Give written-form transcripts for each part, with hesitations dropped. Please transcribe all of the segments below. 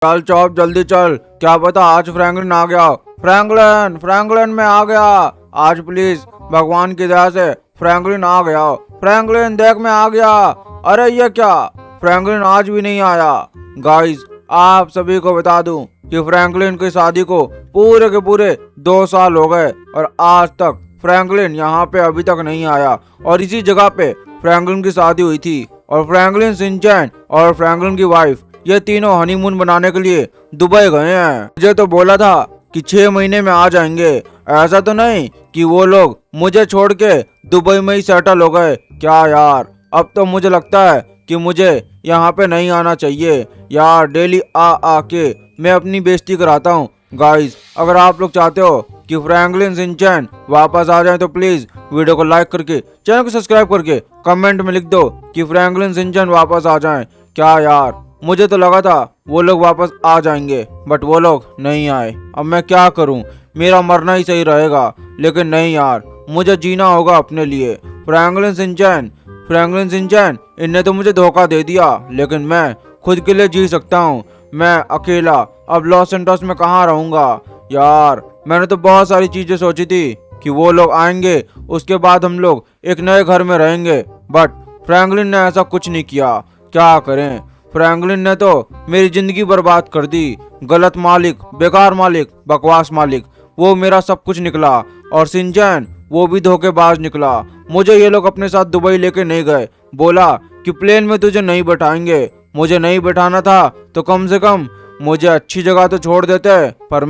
चल चौप जल्दी चल, क्या पता आज फ्रैंकलिन आ गया। फ्रैंकलिन फ्रैंकलिन मैं आ गया आज, प्लीज भगवान की दया से फ्रैंकलिन आ गया। फ्रैंकलिन देख मैं आ गया। अरे ये क्या, फ्रैंकलिन आज भी नहीं आया। गाइस आप सभी को बता दूं कि फ्रैंकलिन की शादी को पूरे के पूरे 2 साल हो गए और आज तक फ्रैंकलिन यहाँ पे अभी तक नहीं आया। और इसी जगह पे फ्रैंकलिन की शादी हुई थी और फ्रैंकलिन शिनचैन और फ्रैंकलिन की वाइफ ये तीनों हनीमून बनाने के लिए दुबई गए हैं। मुझे तो बोला था कि 6 महीने में आ जाएंगे, ऐसा तो नहीं कि वो लोग मुझे छोड़ के दुबई में ही सेटल हो गए क्या यार। अब तो मुझे लगता है कि मुझे यहाँ पे नहीं आना चाहिए यार, डेली आके मैं अपनी बेइज्जती कराता हूँ। गाइस अगर आप लोग चाहते हो कि फ्रैंकलिन शिनचैन वापस आ जाए तो प्लीज वीडियो को लाइक करके चैनल को सब्सक्राइब करके कमेंट में लिख दो कि फ्रैंकलिन शिनचैन वापस आ जाएं। क्या यार, मुझे तो लगा था वो लोग वापस आ जाएंगे बट वो लोग नहीं आए। अब मैं क्या करूं, मेरा मरना ही सही रहेगा। लेकिन नहीं यार, मुझे जीना होगा अपने लिए। फ्रैंकलिन शिनचैन इनने तो मुझे धोखा दे दिया, लेकिन मैं खुद के लिए जी सकता हूँ। मैं अकेला अब लॉस एंटोस में कहाँ रहूंगा यार। मैंने तो बहुत सारी चीजें सोची थी कि वो लोग आएंगे, उसके बाद हम लोग एक नए घर में रहेंगे, बट फ्रैंकलिन ने ऐसा कुछ नहीं किया। क्या करें, फ्रैंकलिन ने तो मेरी जिंदगी बर्बाद कर दी। गलत मालिक, बेकार मालिक, बकवास मालिक, वो मेरा सब कुछ निकला। और शिनचैन वो भी धोखेबाज निकला। मुझे ये लोग अपने साथ दुबई लेके नहीं गए, बोला कि प्लेन में तुझे नहीं बैठाएंगे। मुझे नहीं बैठाना था तो कम से कम मुझे अच्छी जगह तो छोड़ देते, पर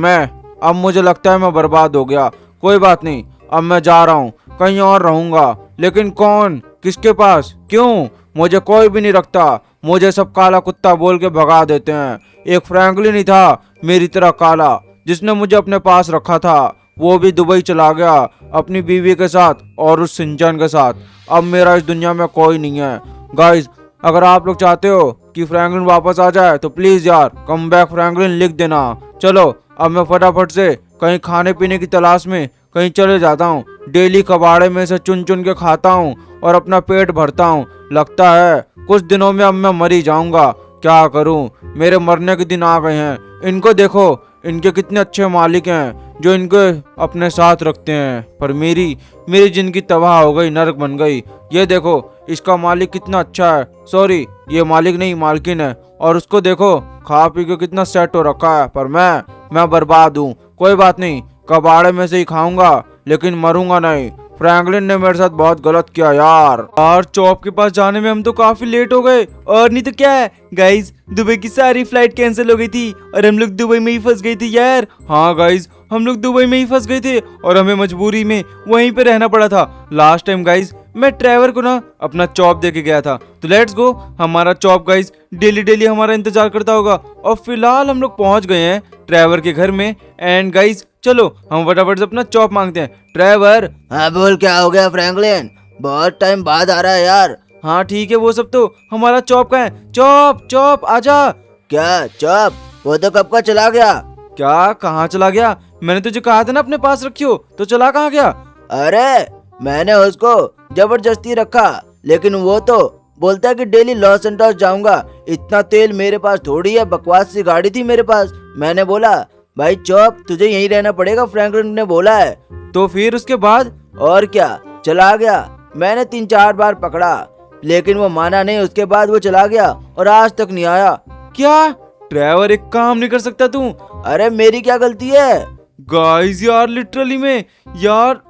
अब मुझे लगता है मैं बर्बाद हो गया। कोई बात नहीं, अब मैं जा रहा हूँ, कहीं और रहूंगा। लेकिन कौन, किसके पास, क्यों, मुझे कोई भी नहीं रखता। मुझे सब काला कुत्ता बोल के भगा देते हैं। एक फ्रैंकलिन ही था मेरी तरह काला जिसने मुझे अपने पास रखा था। वो भी दुबई चला गया अपनी बीवी के साथ और उस शिनचैन के साथ। अब मेरा इस दुनिया में कोई नहीं है। गाइस अगर आप लोग चाहते हो कि फ्रैंकलिन वापस आ जाए तो प्लीज यार कम बैक फ्रैंकलिन लिख देना। चलो अब मैं फटाफट से कहीं खाने पीने की तलाश में कहीं चले जाता हूँ। डेली कबाड़े में से चुन चुन के खाता हूँ और अपना पेट भरता हूँ। लगता है कुछ दिनों में अब मैं मर ही जाऊंगा। क्या करूं, मेरे मरने के दिन आ गए हैं। इनको देखो, इनके कितने अच्छे मालिक हैं जो इनको अपने साथ रखते हैं, पर मेरी जिंदगी तबाह हो गई, नरक बन गई। ये देखो इसका मालिक कितना अच्छा है, सॉरी ये मालिक नहीं मालकिन है, और उसको देखो खा पी के कितना सेट हो रखा है, पर मैं बर्बाद हूँ। कोई बात नहीं, कबाड़े में से ही खाऊंगा लेकिन मरूंगा नहीं। फ्रैंकलिन ने मेरे साथ बहुत गलत किया यार। और चौप के पास जाने में हम तो काफी लेट हो गए, और नहीं तो क्या है गाइस, दुबई की सारी फ्लाइट कैंसिल हो गई थी और हम लोग दुबई में ही फंस गए थे यार। हाँ गाइस, हम लोग दुबई में ही फंस गए थे और हमें मजबूरी में वहीं पे रहना पड़ा था। लास्ट टाइम गाइस मैं ट्रैवर को ना अपना चॉप दे के गया था, तो लेट्स गो। हमारा चॉप गाइस डेली डेली हमारा इंतजार करता होगा। और फिलहाल हम लोग पहुंच गए हैं ट्रैवर के घर में। एंड गाइस चलो हम फटाफट से अपना चॉप मांगते हैं। ट्रैवर। हाँ बोल, क्या हो गया फ्रैंकलिन, बहुत टाइम बाद आ रहा है यार। हाँ ठीक है वो सब, तो हमारा चॉप कहाँ है? चॉप चॉप आजा। क्या चॉप, वो तो कब का चला गया। क्या, कहाँ चला गया? मैंने तुझे कहा था ना अपने पास रखियो, तो चला कहाँ गया? अरे मैंने उसको जबरदस्ती रखा, लेकिन वो तो बोलता है कि डेली लॉस एंटोस जाऊंगा। इतना तेल मेरे पास थोड़ी है, बकवास सी गाड़ी थी मेरे पास। मैंने बोला भाई चॉप तुझे यहीं रहना पड़ेगा, फ्रैंकलिन ने बोला है। तो फिर उसके बाद? और क्या, चला गया। मैंने 3-4 बार पकड़ा लेकिन वो माना नहीं। उसके बाद वो चला गया और आज तक नहीं आया। क्या ट्रैवर एक काम नहीं कर सकता तू? अरे मेरी क्या गलती है गाइस यार लिटरली में यार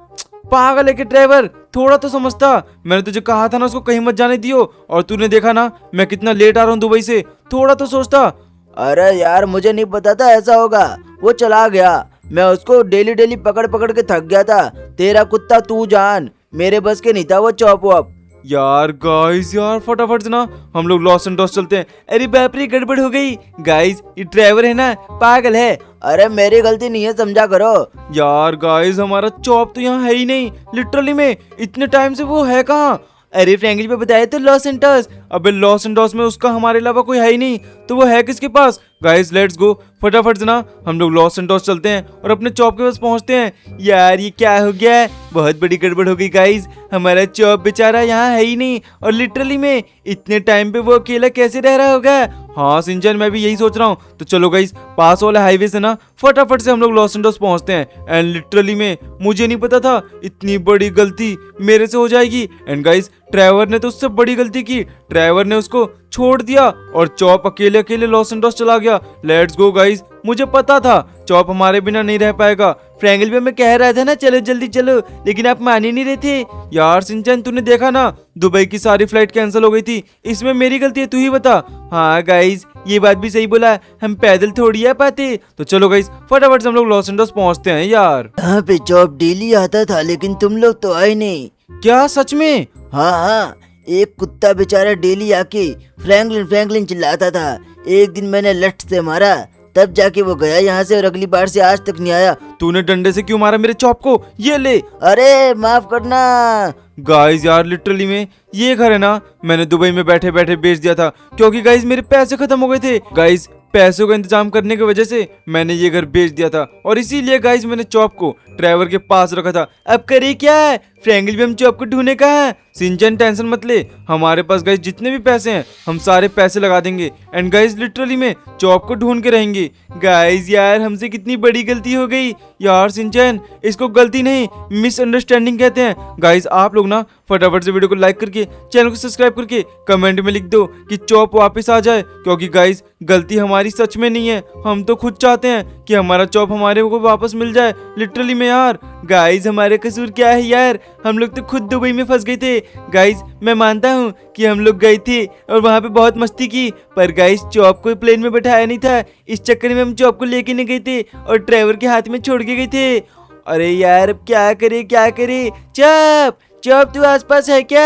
पागल है कि ट्रैवर, थोड़ा तो समझता। मैंने तुझे कहा था ना उसको कहीं मत जाने दियो, और तूने देखा ना मैं कितना लेट आ रहा हूँ दुबई से, थोड़ा तो सोचता। अरे यार मुझे नहीं पता था ऐसा होगा, वो चला गया। मैं उसको डेली डेली पकड़ पकड़ के थक गया था। तेरा कुत्ता तू जान, मेरे बस के नहीं था वो चॉप वॉप। यार गाइस यार फटाफट से ना हम लोग लॉस एंटोस चलते हैं। अरे बाप रे गड़बड़ हो गई गाइस, ये ड्राइवर है ना पागल है। अरे मेरी गलती नहीं है, समझा करो। यार गाइस हमारा चॉप तो यहाँ है ही नहीं, लिटरली में इतने टाइम से वो है कहाँ? अरे फ्रैंकलिन पे बताया तो लॉस एंटोस। अबे लॉस एंटोस में उसका हमारे अलावा कोई है ही नहीं, तो वो है किसके पास? गाइस लेट्स गो, फटाफट से ना हम लोग लॉस सैंटोस चलते हैं और अपने चॉप के पास पहुंचते हैं। यार ये क्या हो गया है, बहुत बड़ी गड़बड़ हो गई गाइस। हमारा चॉप बेचारा यहाँ है ही नहीं और लिटरली में इतने टाइम पे वो अकेला कैसे रह रहा होगा। हाँ सिंचन, मैं भी यही सोच रहा हूँ। तो चलो गाइस, पास वाले हाईवे से ना फटाफट से हम लोग लॉस सैंटोस पहुंचते हैं। एंड लिटरली में मुझे नहीं पता था इतनी बड़ी गलती मेरे से हो जाएगी। एंड गाइस ट्रेवर ने तो उससे बड़ी गलती की, ट्रेवर ने उसको छोड़ दिया और चॉप अकेले अकेले लॉस सैंटोस चला गया। लेट्स गो गाइस, मुझे पता था चॉप हमारे बिना नहीं रह पाएगा। फ्रैंकल भी हमें कह रहा था ना चलो जल्दी चलो, लेकिन आप मान ही नहीं रहे थे। यार सिंचन तूने देखा ना, दुबई की सारी फ्लाइट कैंसिल हो गई थी, इसमें मेरी गलती है, तू ही बता। हाँ गाइस ये बात भी सही बोला, हम पैदल थोड़ी आ पाते। तो चलो गाइस फटाफट से हम लोग लॉस एंजल्स पहुंचते हैं। यार यहाँ पे चॉप डेली आता था लेकिन तुम लोग तो आए नहीं। क्या सच में? हाँ हाँ, एक कुत्ता बेचारा डेली आके फ्रैंकलिन फ्रैंकलिन चिल्लाता था। एक दिन मैंने लठ से मारा, तब जाके वो गया यहाँ से और अगली बार से आज तक नहीं आया। तूने डंडे से क्यों मारा मेरे चॉप को? ये ले। अरे माफ करना। गाइस यार लिटरली में ये घर है ना, मैंने दुबई में बैठे बैठे बेच दिया था क्योंकि गाइस मेरे पैसे खत्म हो गए थे। गाइस पैसों का इंतजाम करने की वजह से मैंने ये घर बेच दिया था और इसीलिए गाइस मैंने चॉप को ड्राइवर के पास रखा था। अब करे क्या है, फ्रैंकल भी हम चॉप को ढूंढने का है। सिंचन टेंशन मत ले, हमारे पास गाइस जितने भी पैसे हैं हम सारे पैसे लगा देंगे एंड गाइस लिटरली में चॉप को ढूंढ के रहेंगे। गाइस यार हमसे कितनी बड़ी गलती हो गई यार। सिंचन इसको गलती नहीं मिसअंडरस्टैंडिंग कहते हैं। गाइस आप लोग ना फटाफट से वीडियो को लाइक करके चैनल को सब्सक्राइब करके कमेंट में लिख दो कि चॉप वापस आ जाए, क्योंकि गाइस गलती हमारी सच में नहीं है, हम तो खुद चाहते हैं कि हमारा चॉप हमारे को वापस मिल जाए लिटरली में। यार गाइस हमारे कसूर क्या है यार, हम लोग तो खुद दुबई में फंस गए थे। गाइस मैं मानता हूँ कि हम लोग गए थे और वहाँ पे बहुत मस्ती की, पर गाइस चॉप को प्लेन में बैठाया नहीं था, इस चक्कर में हम चॉप को लेके नहीं गए थे और ड्राइवर के हाथ में छोड़ के गए थे। अरे यार अब क्या करे क्या करे। चॉप चॉप तू आसपास है क्या?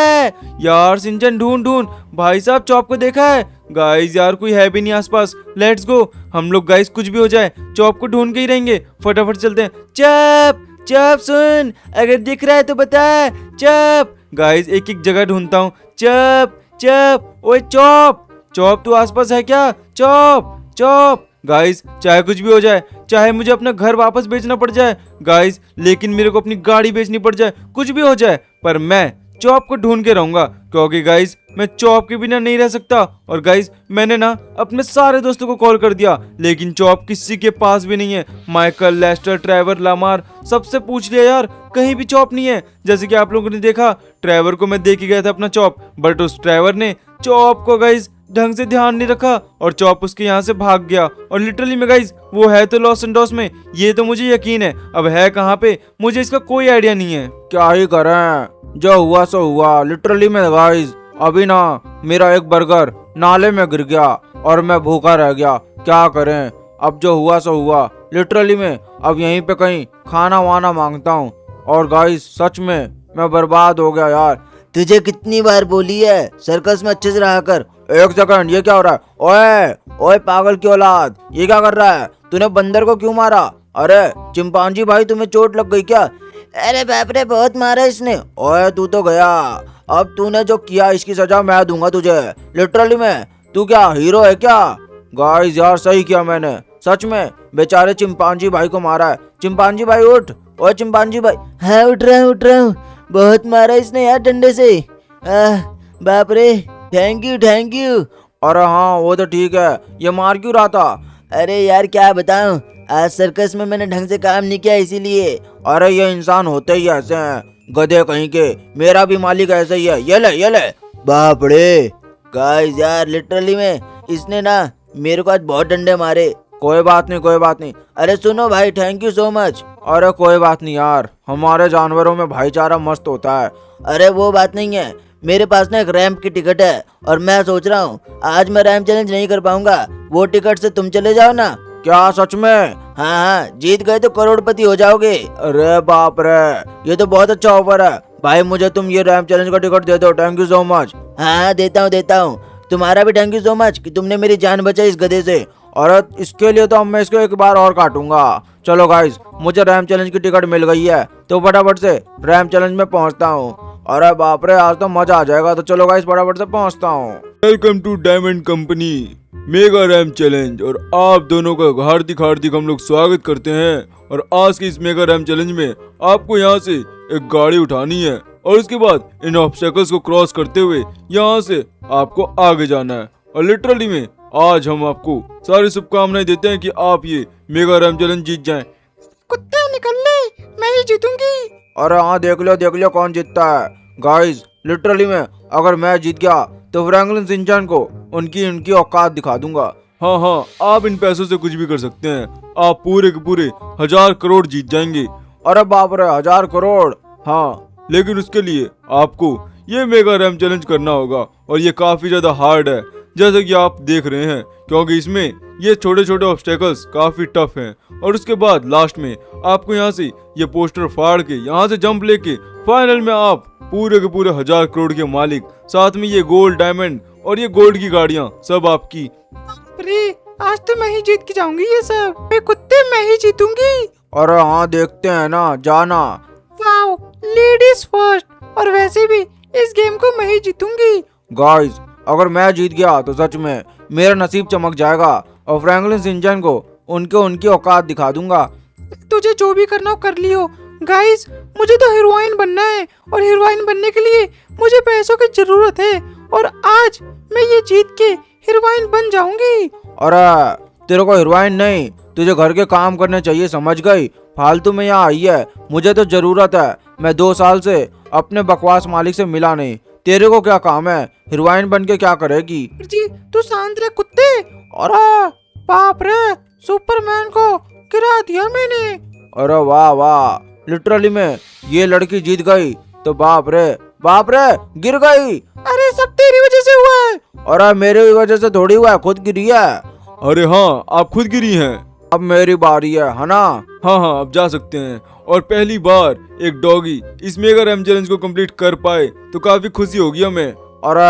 यार सिंचन ढूंढ ढूंढ, भाई साहब चॉप को देखा है? गाइस यार कोई है भी नहीं आसपास। लेट्स गो, हम लोग गाइस कुछ भी हो जाए चॉप को ढूंढ के ही रहेंगे। फटाफट चलते हैं। चॉप चॉप सुन, अगर दिख रहा है तो बता। चॉप गाइस एक एक जगह ढूंढता हूँ। चॉप चॉप, ओए चॉप चॉप तू आसपास है क्या? Chop chop. गाइस चाहे कुछ भी हो जाए, चाहे मुझे अपना घर वापस बेचना पड़ जाए गाइस, लेकिन मेरे को अपनी गाड़ी बेचनी पड़ जाए, कुछ भी हो जाए, पर मैं चॉप को ढूंढ के रहूंगा, क्योंकि गाइस मैं चॉप के बिना नहीं रह सकता। और गाइस मैंने ना अपने सारे दोस्तों को कॉल कर दिया, लेकिन चॉप किसी के पास भी नहीं है। माइकल, लेस्टर, ट्रेवर, लामार सबसे पूछ लिया यार, कहीं भी चॉप नहीं है। जैसे कि आप लोगों ने देखा ट्रेवर को मैं दे के गया था अपना चॉप, बट उस ट्रेवर ने चॉप को गाइस ढंग से ध्यान नहीं रखा और चॉप उसके यहाँ से भाग गया। और लिटरली में गाइस वो है तो लॉस एंडोस में, ये तो मुझे यकीन है, अब है कहाँ पे मुझे इसका कोई आइडिया नहीं है। क्या ही करें, जो हुआ सो हुआ। लिटरली में गाइस अभी ना मेरा एक बर्गर नाले में गिर गया और मैं भूखा रह गया। क्या करें, अब जो हुआ सो हुआ। लिटरली में अब यहीं पे कहीं खाना वाना मांगता हूँ। और गाइस सच में मैं बर्बाद हो गया यार। तुझे कितनी बार बोली है सर्कस में अच्छे से रहा कर। एक सेकंड, ये क्या हो रहा है? ओए ओए पागल की औलाद, ये क्या कर रहा है? तूने बंदर को क्यों मारा? अरे चिंपांजी भाई तुम्हें चोट लग गई क्या? अरे बाप रे बहुत मारा इसने। ओए तू तो गया, अब तूने जो किया इसकी सजा मैं दूंगा तुझे। लिटरली में तू क्या हीरो है क्या? गाइस यार सही किया मैंने, सच में बेचारे चिंपांजी भाई को मारा है। चिंपांजी भाई उठ, ओए चिंपांजी भाई। हाँ उठ रहा हूँ। बहुत मारा इसने यार डंडे से। बाप रे, थैंक यू। अरे हाँ वो तो ठीक है, ये मार क्यों रहा था? अरे यार क्या बताऊं, आज सर्कस में मैंने ढंग से काम नहीं किया इसीलिए। अरे ये इंसान होते ही ऐसे हैं, गधे कहीं के। मेरा भी मालिक ऐसे ही है। ये ले। बाप रे गाइस यार लिटरली में इसने ना मेरे को आज बहुत डंडे मारे। कोई बात नहीं। अरे सुनो भाई, थैंक यू सो मच। अरे कोई बात नहीं यार, हमारे जानवरों में भाईचारा मस्त होता है। अरे वो बात नहीं है, मेरे पास ना एक रैंप की टिकट है और मैं सोच रहा हूँ आज मैं रैंप चैलेंज नहीं कर पाऊंगा, वो टिकट से तुम चले जाओ ना। क्या सच में? हाँ जीत गए तो करोड़पति हो जाओगे। अरे बाप रे, ये तो बहुत अच्छा ऑफर है भाई। मुझे तुम ये रैंप चैलेंज का टिकट दे दो। Thank you so much. हाँ देता हूँ। तुम्हारा भी थैंक यू सो मच कि तुमने मेरी जान बचाई इस गधे से। और इसके लिए तो मैं इसको एक बार और काटूंगा। चलो गाइस, मुझे रैम चैलेंज की टिकट मिल गई है, तो फटाफट से रैम चैलेंज में पहुंचता हूँ। अरे बाप रे, आज तो मजा आ जाएगा। तो चलो गाइस फटाफट से पहुंचता हूँ। Welcome to diamond company mega ram challenge, और आप दोनों का हार्दिक हार्दिक हम लोग स्वागत करते हैं। और आज के इस मेगा रैम चैलेंज में आपको यहाँ से एक गाड़ी उठानी है और उसके बाद इन ऑब्स्टेकल्स को क्रॉस करते हुए यहाँ से आपको आगे जाना है। और लिटरली में आज हम आपको सारी शुभकामनाएं देते हैं कि आप ये मेगा रैम चैलेंज जीत जाएं। कुत्ते निकल ले, मैं ही जीतूंगी। अरे हाँ, देख लो कौन जीतता है। गाइस लिटरली में अगर मैं जीत गया तो फ्रैंकलिन सिंचन को उनकी औकात दिखा दूंगा। हाँ, आप इन पैसों से कुछ भी कर सकते हैं। आप पूरे के पूरे 1000 करोड़ जीत जाएंगे। अरे बाप रे, 1000 करोड़। हाँ, लेकिन उसके लिए आपको ये मेगा रैम चैलेंज करना होगा और ये काफी ज्यादा हार्ड है, जैसे कि आप देख रहे हैं, क्योंकि इसमें ये छोटे छोटे ऑब्स्टेकल्स काफी टफ हैं। और उसके बाद लास्ट में आपको यहाँ से ये पोस्टर फाड़ के यहाँ से जंप लेके फाइनल में आप पूरे के पूरे 1000 करोड़ के मालिक, साथ में ये गोल्ड, डायमंड और ये गोल्ड की गाड़ियाँ सब आपकी। अरे आज तो मैं ही जीत के जाऊंगी ये सब। मैं कुत्ते, मैं ही जीतूंगी। अरे हाँ, देखते हैं ना, जाना। Wow, ladies first. और वैसे भी इस गेम को मैं ही जीतूंगी। गाइस अगर मैं जीत गया तो सच में मेरा नसीब चमक जाएगा और फ्रैंकलिन सिंचन को उनकी औकात दिखा दूंगा। तुझे जो भी करना हो कर लियो। गाइस मुझे तो हीरोइन बनना है और हीरोइन बनने के लिए मुझे पैसों की जरूरत है। और आज मैं ये जीत के हीरोइन बन जाऊंगी। अरे तेरे को हीरोइन नहीं, तुझे घर के काम करने चाहिए, समझ गई? फालतू में यहाँ आई है, मुझे तो जरूरत है। मैं 2 साल से अपने बकवास मालिक से मिला नहीं। तेरे को क्या काम है? हीरोइन बन के क्या करेगी? जी तू शांत रह कुत्ते। अरे बाप रे, सुपरमैन को गिरा दिया मैंने। अरे वाह वाह, लिटरली में ये लड़की जीत गई तो बाप रे गिर गई। अरे सब तेरी वजह से हुआ है। अरे मेरी वजह से थोड़ी हुआ है, खुद गिरी है। अरे हाँ, आप खुद गिरी हैं। अब मेरी बारी है ना? हाँ, अब जा सकते हैं। और पहली बार एक डॉगी इस मेगा रैम चैलेंज को कंप्लीट कर पाए तो काफी खुशी होगी हमें। अरे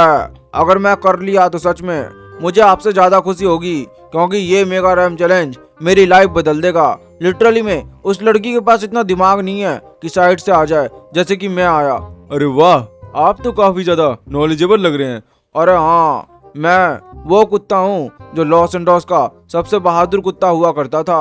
अगर मैं कर लिया तो सच में मुझे आपसे ज्यादा खुशी होगी, क्योंकि ये मेगा रैम चैलेंज मेरी लाइफ बदल देगा। लिटरली में उस लड़की के पास इतना दिमाग नहीं है कि साइड से आ जाए जैसे कि मैं आया। अरे वाह, आप तो काफी ज्यादा नॉलेजेबल लग रहे हैं। अरे हाँ, मैं वो कुत्ता हूँ जो लॉस एंडोस का सबसे बहादुर कुत्ता हुआ करता था।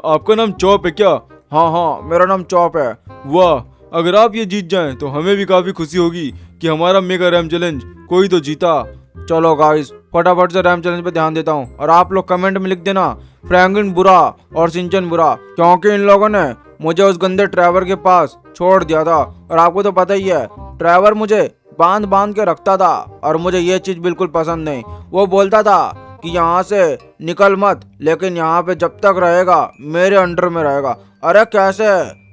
आपका नाम चॉप है क्या? हाँ, मेरा नाम चॉप है। वाह, अगर आप ये जीत जाएं तो हमें भी काफी खुशी होगी कि हमारा मेगा रैम चैलेंज कोई तो जीता। चलो गाइस फटाफट से रैम चैलेंज पे ध्यान देता हूँ। और आप लोग कमेंट में लिख देना फ्रैंकलिन बुरा और सिंचन बुरा, क्योंकि इन लोगों ने मुझे उस गंदे ड्राइवर के पास छोड़ दिया था। और आपको तो पता ही है, ड्राइवर मुझे बांध के रखता था और मुझे ये चीज बिल्कुल पसंद नहीं। वो बोलता था कि यहाँ से निकल मत, लेकिन यहाँ पे जब तक रहेगा मेरे अंडर में रहेगा। अरे कैसे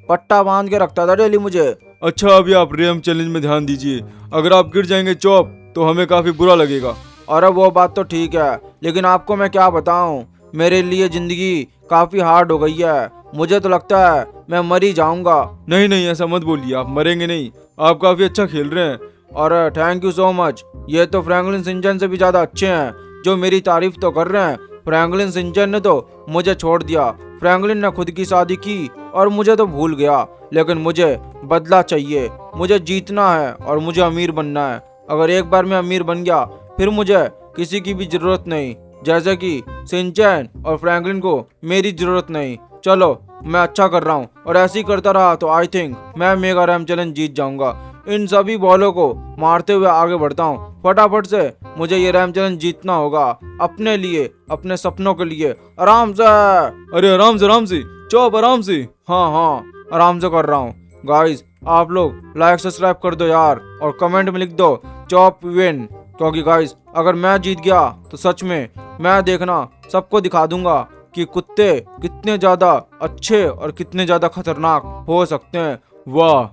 पट्टा बांध के रखता था डेली मुझे। अच्छा, अभी आप रैम चैलेंज में ध्यान दीजिए। अगर आप गिर जाएंगे चॉप तो हमें काफी बुरा लगेगा। अरे वो बात तो ठीक है, लेकिन आपको मैं क्या बताऊं, मेरे लिए जिंदगी काफी हार्ड हो गई है। मुझे तो लगता है मैं मर ही जाऊंगा। नहीं, ऐसा मत बोलिए, आप मरेंगे नहीं। आप काफी अच्छा खेल रहे हैं। अरे थैंक यू सो मच। ये तो फ्रैंकलिन सिंचन से भी ज्यादा अच्छे हैं, जो मेरी तारीफ तो कर रहे हैं। फ्रैंकलिन सिंचन ने तो मुझे छोड़ दिया, फ्रैंकलिन ने खुद की शादी की और मुझे तो भूल गया। लेकिन मुझे बदला चाहिए, मुझे जीतना है और मुझे अमीर बनना है। अगर एक बार मैं अमीर बन गया फिर मुझे किसी की भी जरूरत नहीं, जैसे कि सिंचन और फ्रैंकलिन को मेरी जरूरत नहीं। चलो मैं अच्छा कर रहा हूँ और ऐसे ही करता रहा तो आई थिंक मैं मेगा रैम चैलेंज जीत जाऊंगा। इन सभी बॉलों को मारते हुए आगे बढ़ता हूँ। फटाफट से मुझे ये रैम चैलेंज जीतना होगा, अपने लिए, अपने सपनों के लिए। आराम से। अरे आराम से चॉप, आराम से। हाँ, आराम से कर रहा हूँ। गाइस आप लोग लाइक सब्सक्राइब कर दो यार, और कमेंट में लिख दो चॉप विन, क्योंकि गाइस अगर मैं जीत गया तो सच में मैं देखना सबको दिखा दूंगा कि कुत्ते कितने ज्यादा अच्छे और कितने ज्यादा खतरनाक हो सकते हैं। वाह,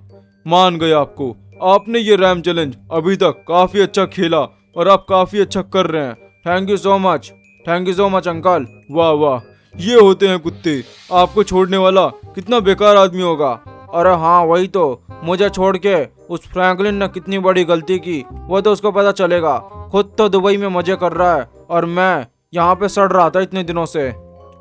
मान गए आपको। आपने ये रैम चैलेंज अभी तक काफी अच्छा खेला और आप काफी अच्छा कर रहे हैं। Thank you so much uncle. वाह, ये होते हैं कुत्ते। आपको छोड़ने वाला कितना बेकार आदमी होगा। अरे हाँ वही तो, मुझे छोड़ के उस फ्रैंकलिन ने कितनी बड़ी गलती की वो तो उसको पता चलेगा। खुद तो दुबई में मजे कर रहा है और मैं यहाँ पे सड़ रहा था इतने दिनों से।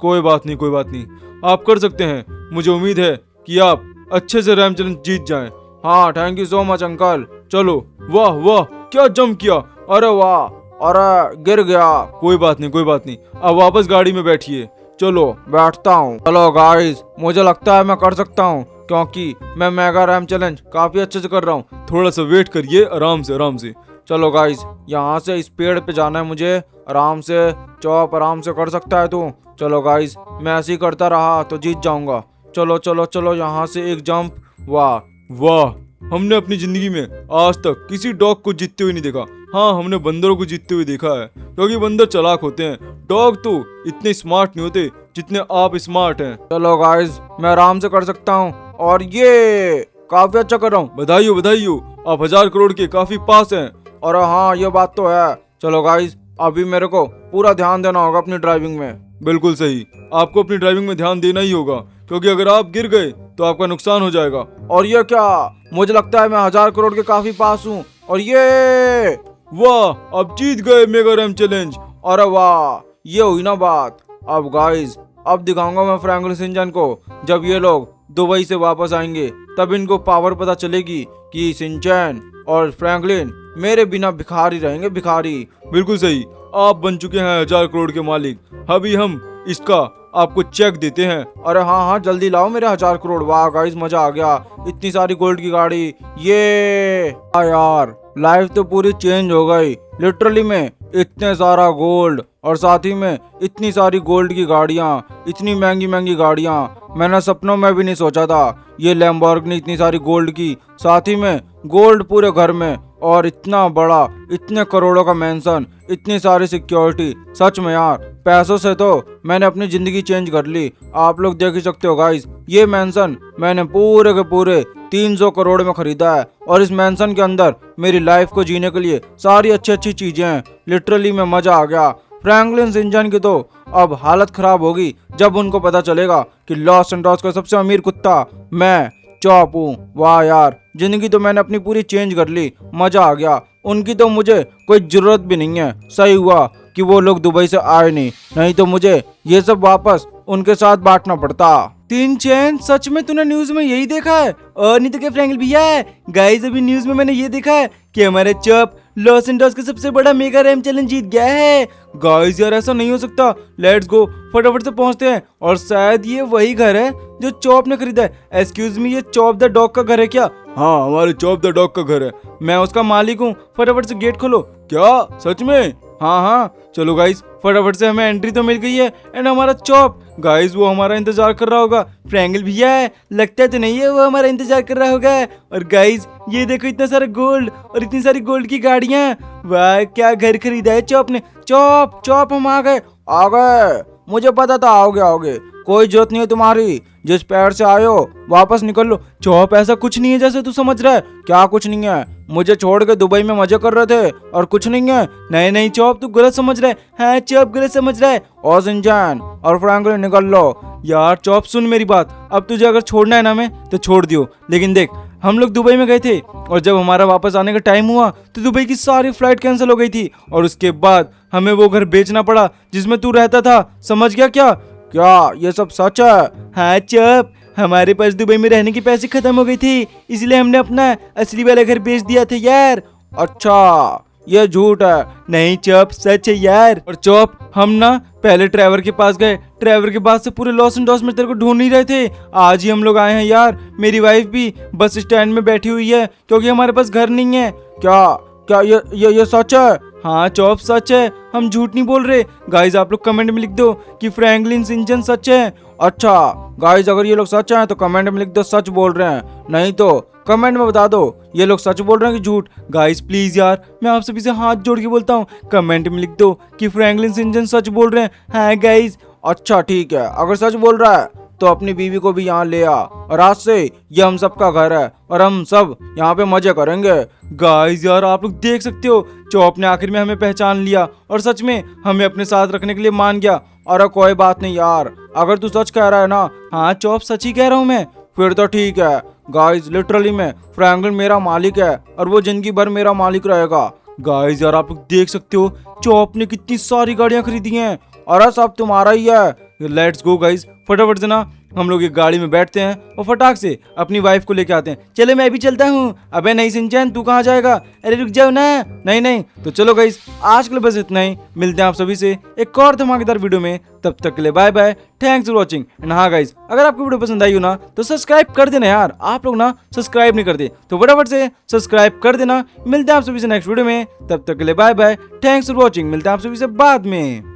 कोई बात नहीं, आप कर सकते हैं। मुझे उम्मीद है कि आप अच्छे से रैम चैलेंज जीत जाएं। हाँ thank you so much uncle. चलो, वाह वाह क्या जंप किया, अरे वाह, अरे गिर गया। कोई बात नहीं कोई बात नहीं, अब वापस गाड़ी में बैठिए। चलो बैठता हूँ। चलो गाइस, मुझे लगता है मैं कर सकता हूँ, क्योंकि मैं मेगा रैम चैलेंज काफी अच्छे से कर रहा हूँ। थोड़ा सा वेट करिए, आराम से आराम से। चलो गाइस, यहाँ से इस पेड़ पे जाना है मुझे, आराम से। चॉप आराम से कर सकता है तू। चलो गाइस, मैं ऐसे ही करता रहा तो जीत जाऊंगा। चलो चलो चलो, यहाँ से एक जंप। वाह वाह, हमने अपनी जिंदगी में आज तक किसी डॉग को जीतते हुए नहीं देखा। हाँ, हमने बंदरों को जीतते हुए देखा है, क्योंकि बंदर चालाक होते हैं, डॉग तो इतने स्मार्ट नहीं होते जितने आप स्मार्ट हैं। चलो गाइस, मैं आराम से कर सकता हूँ, और ये काफी अच्छा कर रहा हूँ। बधाई हो बधाई हो, आप 1000 करोड़ के काफी पास हैं। और हाँ, ये बात तो है। चलो गाइस, अभी मेरे को पूरा ध्यान देना होगा अपनी ड्राइविंग में। बिल्कुल सही, आपको अपनी ड्राइविंग में ध्यान देना ही होगा, क्योंकि अगर आप गिर गए तो आपका नुकसान हो जाएगा। और ये क्या, मुझे लगता है मैं 1000 करोड़ के काफी पास हूँ। और ये वाह, अब जीत गए मेगा रैम चैलेंज। अरे वाह, ये हुई ना बात। अब गाइस, अब दिखाऊंगा मैं फ्रैंकलिन सिंचन को। जब ये लोग दुबई से वापस आएंगे तब इनको पावर पता चलेगी कि सिंचन और फ्रैंकलिन मेरे बिना भिखारी रहेंगे, भिखारी। बिल्कुल सही, आप बन चुके हैं 1000 करोड़ के मालिक। अभी हम इसका आपको चेक देते हैं। अरे हाँ हाँ, जल्दी लाओ मेरे 1000 करोड़। वाह गाइस, मजा आ गया, इतनी सारी गोल्ड की गाड़ी। ये यार, लाइफ तो पूरी चेंज हो गई लिटरली में। इतने सारा गोल्ड, और साथ ही में इतनी सारी गोल्ड की गाड़ियाँ, इतनी महंगी महंगी गाड़ियाँ, मैंने सपनों में भी नहीं सोचा था। ये लैम्बोर्गिनी इतनी सारी गोल्ड की, साथ ही में गोल्ड पूरे घर में, और इतना बड़ा, इतने करोड़ों का मेंशन, इतनी सारी सिक्योरिटी। सच में यार, पैसों से तो मैंने अपनी जिंदगी चेंज कर ली। आप लोग देख ही सकते हो गाइस, ये मेंशन मैंने पूरे के पूरे 300 करोड़ में खरीदा है, और इस मेंशन के अंदर मेरी लाइफ को जीने के लिए सारी अच्छी अच्छी चीजें हैं। लिटरली में मजा आ गया। फ्रैंकलिन सिंचन की तो अब हालत खराब होगी जब उनको पता चलेगा कि लॉस सैंटोस का सबसे अमीर कुत्ता मैं चॉप हूँ। वाह यार, जिंदगी तो मैंने अपनी पूरी चेंज कर ली, मजा आ गया। उनकी तो मुझे कोई जरूरत भी नहीं है। सही हुआ कि वो लोग दुबई से आए नहीं तो मुझे ये सब वापस उनके साथ बांटना पड़ता। तीन चैन, सच में तूने न्यूज में यही देखा है? और नहीं तो क्या फ्रैंकल भैया? गाइस, अभी न्यूज में मैंने ये देखा है कि हमारे चॉप लॉस एंटोस का सबसे बड़ा मेगा रैम चैलेंज जीत गया है। गाइस यार, ऐसा नहीं हो सकता। लेट्स गो, फटाफट से पहुंचते हैं। और शायद ये वही घर है जो चॉप ने खरीदा है। एक्सक्यूज मी, ये चॉप द डॉग का घर है क्या? हाँ, हमारे चॉप द डॉग का घर है, मैं उसका मालिक हूँ। फटाफट से गेट खोलो। क्या सच में? हाँ हाँ, चलो गाइस, फटाफट से हमें एंट्री तो मिल गई है। एंड हमारा चॉप, गाइस वो हमारा इंतजार कर रहा होगा। फ्रैंकल भैया है, लगता तो नहीं है वो हमारा इंतजार कर रहा होगा। और गाइस, ये देखो इतना सारा गोल्ड और इतनी सारी गोल्ड की गाड़ियां। वाह, क्या घर खरीदा है चॉप ने। चॉप हम आ गए। मुझे पता था आओगे। कोई जरूरत नहीं है तुम्हारी, जिस पैर से आए हो वापस निकल लो। चॉप, ऐसा कुछ नहीं है जैसे तू समझ रहा है। क्या कुछ नहीं है? मुझे छोड़ के दुबई में मजे कर रहे थे और कुछ नहीं है। नहीं चॉप, तू गलत समझ रहा है। हाँ चॉप, गलत समझ रहा है। और सिंचन और फ्रैंकलिन निकल लो। यार चॉप, सुन मेरी बात, अब तुझे अगर छोड़ना है ना मैं तो छोड़ दियो, लेकिन देख, हम लोग दुबई में गए थे, और जब हमारा वापस आने का टाइम हुआ तो दुबई की सारी फ्लाइट कैंसिल हो गई थी, और उसके बाद हमें वो घर बेचना पड़ा जिसमें तू रहता था। समझ गया क्या ये सब सच है? हाँ चॉप, हमारे पास दुबई में रहने के पैसे खत्म हो गई थी, इसलिए हमने अपना असली वाला घर बेच दिया था यार। अच्छा, ये झूठ है? नहीं चॉप, सच है यार। और चॉप, हम ना पहले ड्राइवर के पास गए, ड्राइवर के बाद से पूरे लॉस एंटोस में तेरे को ढूंढ नहीं रहे थे। आज ही हम लोग आए हैं यार। मेरी वाइफ भी बस स्टैंड में बैठी हुई है, क्योंकि हमारे पास घर नहीं है। क्या ये सच है? हाँ चॉप, सच है, हम झूठ नहीं बोल रहे। गाइज, आप लोग कमेंट में लिख दो कि फ्रैंकलिन सिंचन सच है। अच्छा गाइज, अगर ये लोग सच हैं तो कमेंट में लिख दो सच बोल रहे हैं, नहीं तो कमेंट में बता दो ये लोग सच बोल रहे हैं कि झूठ। गाइस प्लीज यार, मैं आप सभी से हाथ जोड़ के बोलता हूँ, कमेंट में लिख दो कि फ्रैंकलिन सिंचन सच बोल रहे हैं। हाँ गाइस। अच्छा ठीक है, अगर सच बोल रहा है तो अपनी बीवी को भी यहाँ ले आ, और आज से ये हम सबका घर है और हम सब यहाँ पे मजे करेंगे। गाइस यार, आप लोग देख सकते हो, चॉप ने आखिर में हमें पहचान लिया और सच में हमें अपने साथ रखने के लिए मान गया। अरे कोई बात नहीं यार, अगर तू सच कह रहा है ना। हाँ चॉप, सच ही कह रहा हूँ मैं। फिर तो ठीक है। गाइस, लिटरली में फ्रैंकलिन मेरा मालिक है और वो जिंदगी भर मेरा मालिक रहेगा। गाइस यार, आप लोग देख सकते हो, चॉप ने कितनी सारी गाड़ियां खरीदी हैं, और सब तुम्हारा ही है लेट्स गो गाइस, फटाफट से ना हम लोग एक गाड़ी में बैठते हैं और फटाक से अपनी वाइफ को लेके आते हैं। चले मैं भी चलता हूँ। अबे नहीं सिंचैन, तू कहाँ जाएगा? अरे रुक जाओ ना। नहीं नहीं, तो चलो गाइस, आज के लिए बस इतना ही। मिलते हैं आप सभी से एक और धमाकेदार वीडियो में। तब तक के लिए bye bye, thanks for watching. And हाँ गाइस, अगर आपको वीडियो पसंद आई हो ना तो सब्सक्राइब कर देना यार। आप लोग ना सब्सक्राइब नहीं करते, तो फटाफट से सब्सक्राइब कर देना। मिलते हैं आप सभी से नेक्स्ट वीडियो में। तब तक के लिए bye bye, thanks for watching. मिलते हैं आप सभी से बाद में।